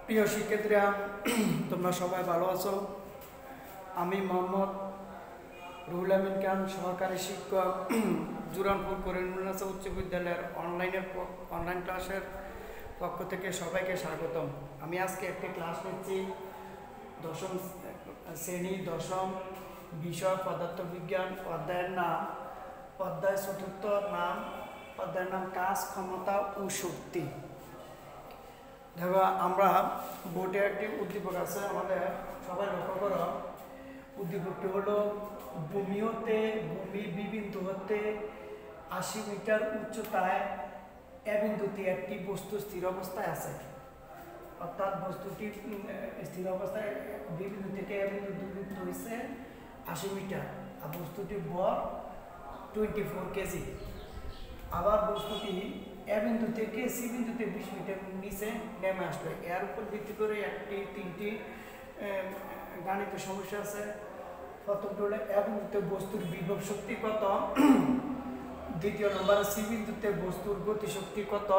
প্রিয় শিক্ষার্থীরা, তোমরা সবাই ভালো আছো। আমি মোহাম্মদ রুহুল আমিন খান, সহকারী শিক্ষক, জুরানপুর করিমুল্লাহ উচ্চ বিদ্যালয়ের অনলাইন ক্লাসের পক্ষ থেকে সবাইকে স্বাগতম। আমি আজকে একটি ক্লাস নিচ্ছি দশম শ্রেণী, দশম বিষয় পদার্থবিজ্ঞান। অধ্যায় চতুর্থ অধ্যায়ের নাম কাজ, ক্ষমতা ও শক্তি। দেখো, আমরা বোর্ডে একটি উদ্দীপক আছে, আমাদের সবাই লক্ষ্য করো। উদ্দীপকটি হলো ভূমি বি বিন্দু হতে 80 মিটার উচ্চতায় এ বিন্দুতে একটি বস্তু স্থির অবস্থায় আছে। অর্থাৎ বস্তুটি স্থির অবস্থায় বি বিন্দু থেকে এ বিন্দু দূরত্ব হয়েছে 80 মিটার, আর বস্তুটির ভর 24 কেজি। আবার বস্তুটি এ বিন্দু থেকে সি বিন্দুতে 20 মিটার নিচে নেমে আসবে। এর উপর ভিত্তি করে তিনটি গাণিত সমস্যা আছে। প্রথমটি হলো এ বিন্দুতে বস্তুর বিভব শক্তি কত, দ্বিতীয় নম্বরে সি বিন্দুতে বস্তুর গতিশক্তি কত,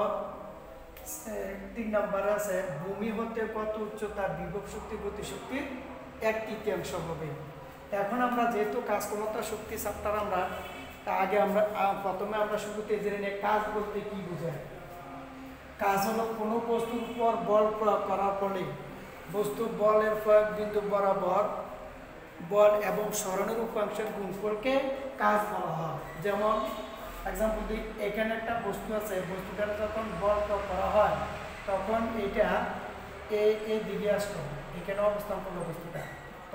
3 নম্বরে আছে ভূমি হতে কত উচ্চতা বিভব শক্তি গতিশক্তির 1/3 হবে। এখন আমরা যেহেতু কাজ ক্ষমতা শক্তি চ্যাপ্টার, আমরা প্রথমে আমরা শুরুতে জেনে নিই কাজ বলতে কি বোঝায়। কাজ হলো কোনো বস্তুর উপর বল প্রয়োগ করার ফলে বস্তুর বলের প্রয়োগ বিন্দু বরাবর বল এবং সরণের উপাংশের গুণফলকে কাজ বলা হয়। যেমন এক্সাম্পল দিই, এখানে একটা বস্তু আছে, বস্তুটার যখন বল প্রয়োগ করা হয় তখন এটা এ দিকে আসলো, এখানে অবস্থান করলো বস্তুটা।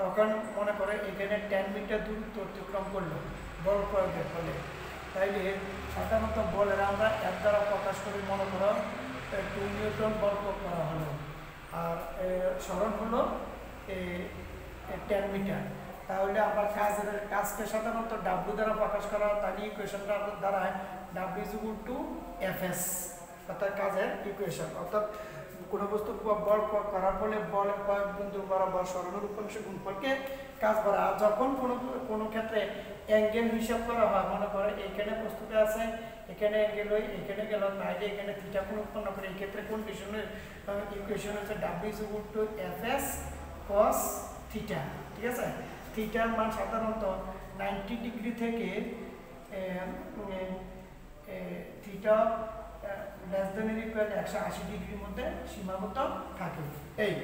তখন মনে করে এখানে 10 মিটার দূরত্ব অতিক্রম করলো বল প্রয়োগের ফলে। তাইলে সাধারণত বলের আমরা এক দ্বারা প্রকাশ করে মনে করো 2 নিউটন বল প্রয়োগ করা হলো, আর সরণ হলো 10 মিটার। তাহলে আমরা কাজকে সাধারণত ডাব্লু দ্বারা প্রকাশ করা হয়। তাহলে ইকুয়েশনটা দ্বারা ডাব্লু = Fs, অর্থাৎ কাজের ইকুয়েশন। অর্থাৎ কোনো বস্তু বল প্রয়োগ করার ফলে বলের প্রয়োগ বিন্দু বরাবর সরণের উপাংশ গুণফলকে কাজ বলা। আর যখন কোনো ক্ষেত্রে অ্যাঙ্গেল হিসাব করা হয়, মনে করে এখানে বস্তুটা আছে, এখানে অ্যাঙ্গেল হয়, এখানে গেল, তাইলে এখানে থিটা কোণ উৎপন্ন করে। এই ক্ষেত্রে কন্ডিশনের ইকুয়েশন হচ্ছে W = Fs cos থিটা। ঠিক আছে, থিটার মান সাধারণত 90 ডিগ্রি থেকে থিটা <= 180 ডিগ্রির মধ্যে সীমাবদ্ধ থাকে। এই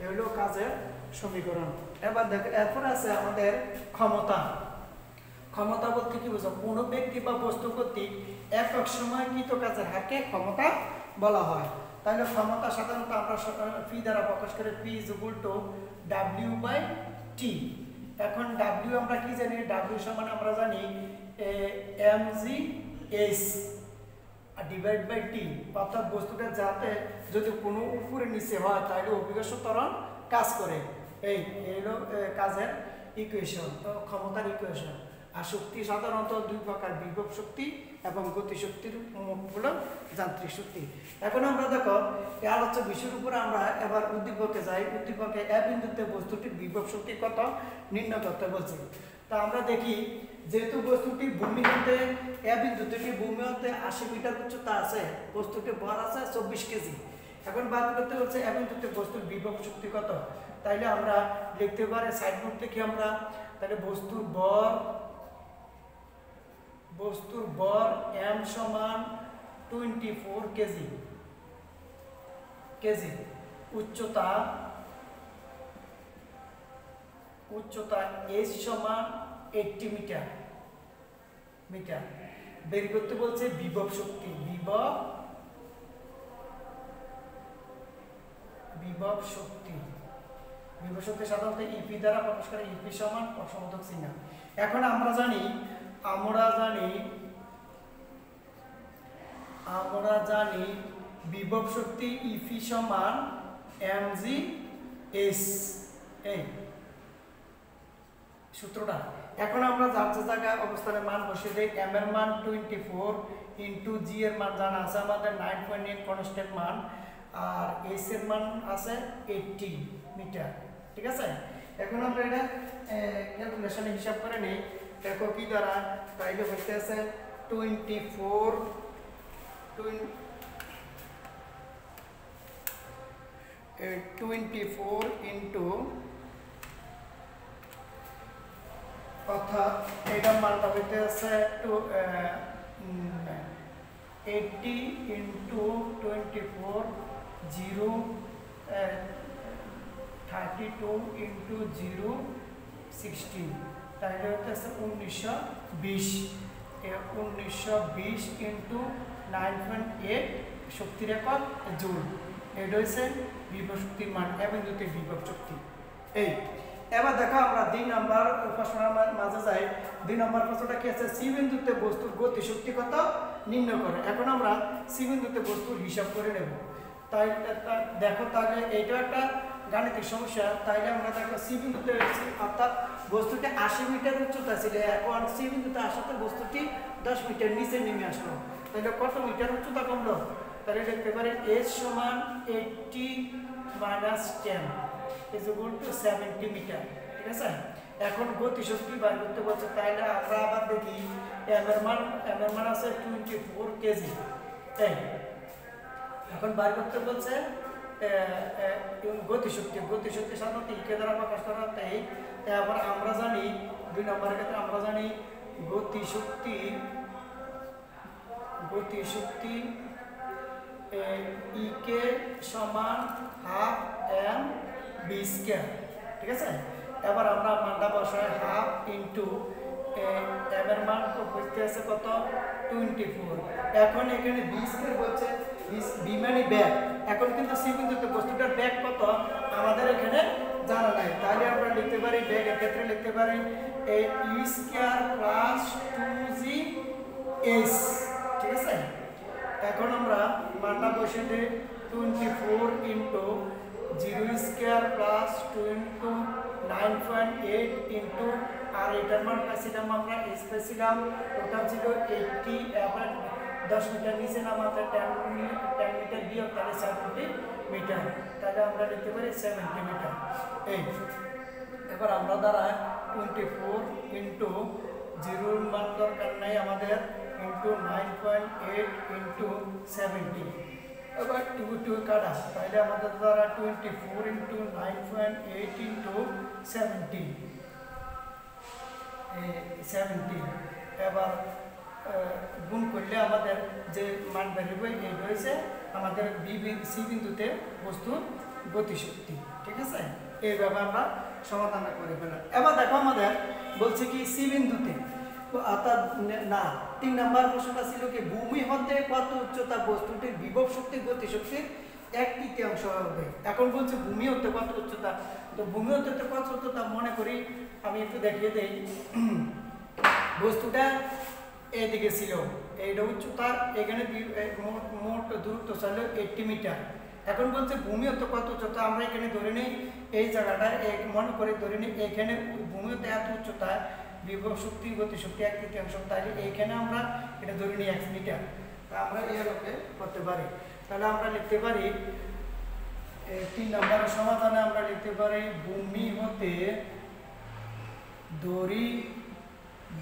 হলো কাজের সমীকরণ। এবার দেখো, এরপর আছে আমাদের ক্ষমতা। ক্ষমতা বলতে কি বোঝো? কোনো ব্যক্তি বা বস্তু কর্তৃক একক সময় কৃত কাজের হারকে ক্ষমতা বলা হয়। তাহলে ক্ষমতা সাধারণত আমরা পি দ্বারা প্রকাশ করে, P = W/T। এখন W আমরা কি জানি? W সমান আমরা জানি mg/s /T। অর্থাৎ বস্তুটা যাতে যদি কোনো উপরে নিচে হয় তাহলে অভিকর্ষ ত্বরণ কাজ করে। এই হলো কাজের ইকুয়েশন, ক্ষমতার ইকুয়েশন। আর শক্তি সাধারণত দুই প্রকার, বিভব শক্তি এবং গতিশক্তির হলো যান্ত্রিক শক্তি। এখন আমরা দেখো, এই আলোচ্য বিষয়ের উপরে আমরা এবার উদ্দীপকে যাই। উদ্দীপকে এ বিন্দুতে বস্তুটির বিভব শক্তি কত নির্ণয় করতে বলছি। তা আমরা দেখি, যেহেতু বস্তুটি ভূমি হতে এ বিন্দু থেকে ভূমি হতে 80 মিটার উচ্চতা আছে, বস্তুটির ভর আছে 24 কেজি। এখন বাদ করতে হচ্ছে এ বিন্দুতে বস্তুর বিভব শক্তি কত। তাইলে আমরা লিখতে পারি সাইড নোট থেকে আমরা, তাহলে বস্তুর ভর m = 24 কেজি, উচ্চতা h = 80 মিটার। বের করতে বলছে বিভব শক্তি। বিভব শক্তি সাধারণত ইপি দ্বারা প্রকাশ করে, ইপি = অসমর্থক চিহ্ন। এখন আমরা জানি বিভব শক্তি ইপি = mg/s, এই সূত্রটা। এখন আমরা যার জায়গায় অবস্থানের মান বসিয়ে দেই। m এর মান 24 * g এর মান জানা আছে আমাদের 9.8 কনস্ট্যান্ট মান, আর s এর মান আছে 80 মিটার। ঠিক আছে, এখন আমরা এটা ক্যালকুলেশনে হিসাব করে নেই। দেখো কি দ্বারা, তাইলে হচ্ছে আছে 24 24 ইন্টু অর্থাৎ এটার মানটা হইতে আছে 80 ইন্টু 24 0 32 ইন্টু 0 16 তাহলে হচ্ছে 1920 1920 ইন্টু 9.8 শক্তির একক জুল। এটা হচ্ছে বিভব শক্তির মান এ বিন্দুতে বিভব শক্তি। এই এবার দেখো আমরা 2 নম্বর প্রশ্নের মাঝে যাই। 2 নম্বর প্রশ্নটা কি আছে, সি বিন্দুতে বস্তুর গতি শক্তি কত নির্ণয় করে। এখন আমরা সি বিন্দুতে বস্তুর হিসাব করে নেব। তাই দেখো তাহলে এটা একটা গাণিতিক সমস্যা। তাইলে আমরা দেখো সি বিন্দুতে অর্থাৎ বস্তুটি 80 মিটার উচ্চতা ছিল, এখন সি বিন্দুতে আসাতে বস্তুটি 10 মিটার নিচে নেমে আসলো। তাহলে কত মিটার উচ্চতা কমলো? তাহলে লিখতে পারি h সমান 80 minus 10 is equal to 70 metre. ঠিক আছে, এখন গতি শক্তি বার করতে বলছে। তাইলে আমরা আবার দেখি m এর মান আছে 24 কেজি। এই এখন বার করতে বলছে গতি শক্তি সাধারণত কে দ্বারা প্রকাশ করা হয়। আবার আমরা জানি 2 নম্বরের ক্ষেত্রে আমরা জানি গতি শক্তি ই কে সমান হাফ এম বি স্কয়ার। ঠিক আছে, এবার আমরা মানটা বসাই হাফ ইন্টু এম এর মান বলতে আছে কত 24। এখন এখানে বি স্কয়ার বলছে, বি মানে ব্যাগ। এখন কিন্তু সি বিন্দুতে বস্তুটার ব্যাগ কত আমাদের এখানে জানা নাই। তাহলে আমরা লিখতে পারি ব্যাগের ক্ষেত্রে লিখতে পারি ই স্কয়ার প্লাস 2জি এস। ঠিক আছে, এখন আমরা মানটা বসিয়ে দিই 24 into 0 square plus 2 into 9.8 into আর এটার মান পাইছিলাম আমরা এস পাইছিলাম, ওটা ছিল 80। এবার 10 মিটার নিচে নামাতে 10 মিটার বিয়োগ তাহলে 70 মিটার। তাহলে আমরা লিখতে পারি 70 মিটার। এই এবার আমরা দ্বারা 24 ইন্টু 0 মান দরকার নাই আমাদের ইন্টু 9.8 ইন্টু 70। এবার 2 কাটা, তাহলে আমাদের দ্বারা 24 ইন্টু 9.8 ইন্টু 70। এবার গুণ করলে আমাদের যে মান বেরোবে এই হয়েছে আমাদের সি বিন্দুতে বস্তুর গতিশক্তি। ঠিক আছে, এইভাবে আমরা সমাধান করে ফেলাম। এবার দেখো আমাদের বলছে কি সি বিন্দুতে অর্থাৎ না 3 নম্বর প্রশ্নটা ছিল কি ভূমি হতে কত উচ্চতা বস্তুটির বিভব শক্তি গতিশক্তির 1/3 হবে। এখন বলছে ভূমি হতে কত উচ্চতা, তো ভূমি হতে কত উচ্চতা মনে করি আমি একটু দেখিয়ে দেই। বস্তুটা এদিকে ছিল, এইটা উচ্চতা, এখানে মোট দূরত্ব ছিল 80 মিটার। এখন বলছে ভূমি হতে কত উচ্চতা, আমরা এখানে ধরে নিই এই জায়গাটা মনে করে ধরে নিই এখানে ভূমি হতে এত উচ্চতা বিভব শক্তি গতিশক্তি 1/3। তাহলে এইখানে আমরা এটা ধরে নিই 1 মিটার। তা আমরা এরকম করতে পারি। তাহলে আমরা লিখতে পারি 3 নম্বরের সমাধানে আমরা লিখতে পারি ভূমি হতে দড়ি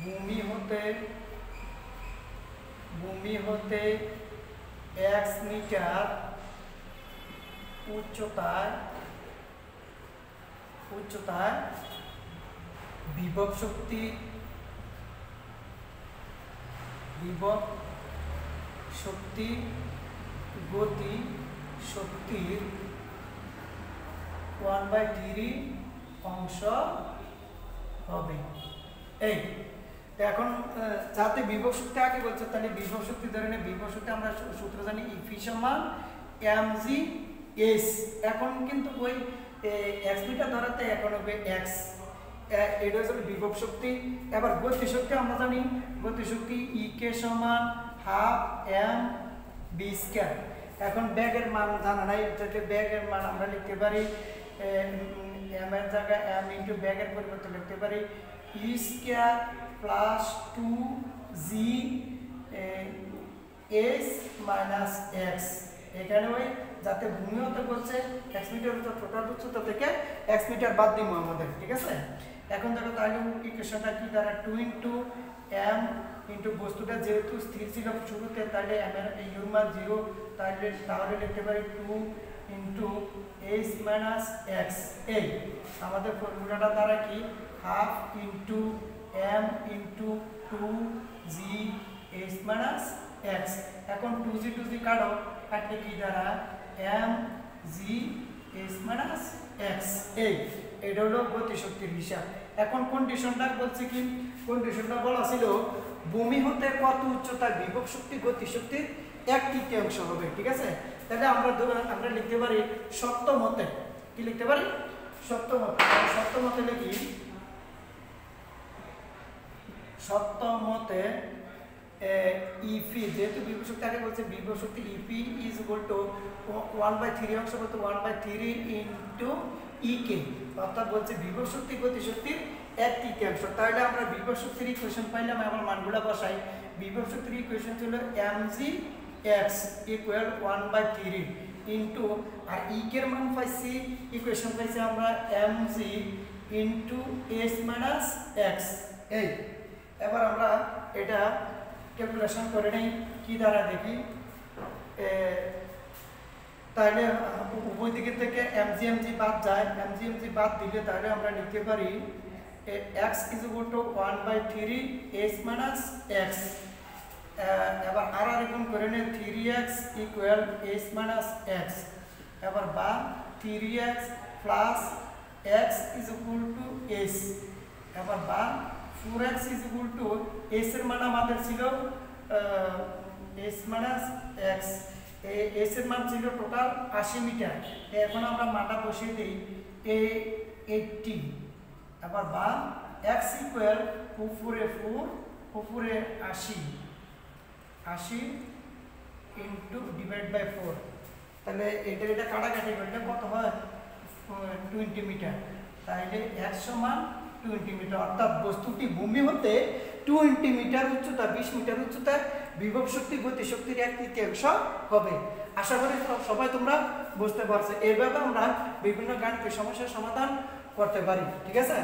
ভূমি হতে 1 মিটার উচ্চতায় বিভব শক্তি গতি শক্তির 1/3 অংশ হবে। এই এখন যাতে বিভব শক্তি আগে বলছে, তাহলে বিভব শক্তি ধরে নিই। বিভব শক্তি আমরা সূত্র জানি ইফি সমান mg s। এখন কিন্তু ওই x মিটার ধরাতে এখন হবে x, এটা হচ্ছে বিভব শক্তি। এবার গতি শক্তি আমরা জানি গতি শক্তি ই কে সমান হাফ এম বি স্কয়ার। এখন ব্যাগের মান জানা নাই, তাহলে ব্যাগের মান আমরা লিখতে পারি এম এর জায়গায় এম ইন্টু ব্যাগের পরিবর্তে লিখতে পারি ই স্কয়ার প্লাস 2জি এস মাইনাস এক্স। এখানে ওই যাতে ভূমি হতে বলছে 1 মিটার উচ্চতা, টোটাল উচ্চতা থেকে 1 মিটার বাদ দিব আমাদের। ঠিক আছে, এখন দেখো তাহলে ইকুয়েশনটা কি দ্বারা 2 ইন্টু এম ইন্টু বস্তুটা যেহেতু স্থির ছিল শুরুতে, তাহলে এম এর ইউর মান 0, তাহলে লিখতে পারি 2 ইন্টু এইচ মাইনাস এক্স। এই আমাদের ফর্মুলাটা দ্বারা কি half into M into two G H minus X. এখন টু জি কাটো, কাটলে কি দ্বারা M G H minus X. এইটা হলো গতিশক্তির হিসাব। এখন কন্ডিশনটা বলছে কি, কন্ডিশনটা বলা ছিল ভূমি হতে কত উচ্চতায় বিভব শক্তি গতিশক্তির 1/3 হবে। ঠিক আছে, তাহলে আমরা লিখতে পারি সত্য মতে, কি লিখতে পারি সত্য মতে। সত্য মতে লিখি সত্য মতে ইপি, যেহেতু বিভব শক্তি আগে বলছে বিভব শক্তি ইপি ইজ ইকুয়াল টু 1/3 অংশ করতে 1/3 ইন্টু ইকে, অর্থাৎ বলছে বিভব শক্তি গতিশক্তির 1/3। তাহলে আমরা বিভব শক্তির ইকুয়েশন পাইলাম, আমার মানগুলো বসাই। বিভব শক্তির ইকুয়েশন ছিল mg x ইকুয়াল 1/3 ইন্টু, আর ইকের মান পাইছি, ইকুয়েশন পাইছি আমরা mg into h minus x। এই এবার আমরা এটা ক্যালকুলেশন করে নেই কি দ্বারা দেখি। তাহলে উভয় দিকে থেকে mg বাদ যায়, mg বাদ দিলে তাহলে আমরা লিখতে পারি x is equal two 1/3 h minus x। এবার আর গুণ করে নে 3x equal h minus x। এবার বা 3x plus x is equal two h। এবার বা 4x is equal two h এর মান আমাদের ছিল h মাইনাস x। h এর মান ছিল টোটাল 80 মিটার। এখন আমরা মানটা বসিয়ে দিই 80। এবার বা x ইকুয়াল উপরে 4 উপরে 80 ইন্টু ডিভাইড বাই 4। তাহলে এটা কাটাকাটি করলে কত হয় 20 মিটার। তাহলে x সমান 20 মিটার, অর্থাৎ বস্তুটি ভূমি হতে 20 মিটার উচ্চতা 20 মিটার উচ্চতায় বিভব শক্তি গতিশক্তির 1/3 হবে। আশা করি সবাই তোমরা বুঝতে পারছো। এইভাবে আমরা বিভিন্ন গাণিতিক সমস্যার সমাধান করতে পারি। ঠিক আছে,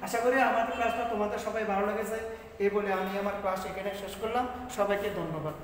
আশা করি আমাদের ক্লাসটা তোমাদের সবাই ভালো লেগেছে। এই বলে আমি আমার ক্লাস এখানে শেষ করলাম। সবাইকে ধন্যবাদ।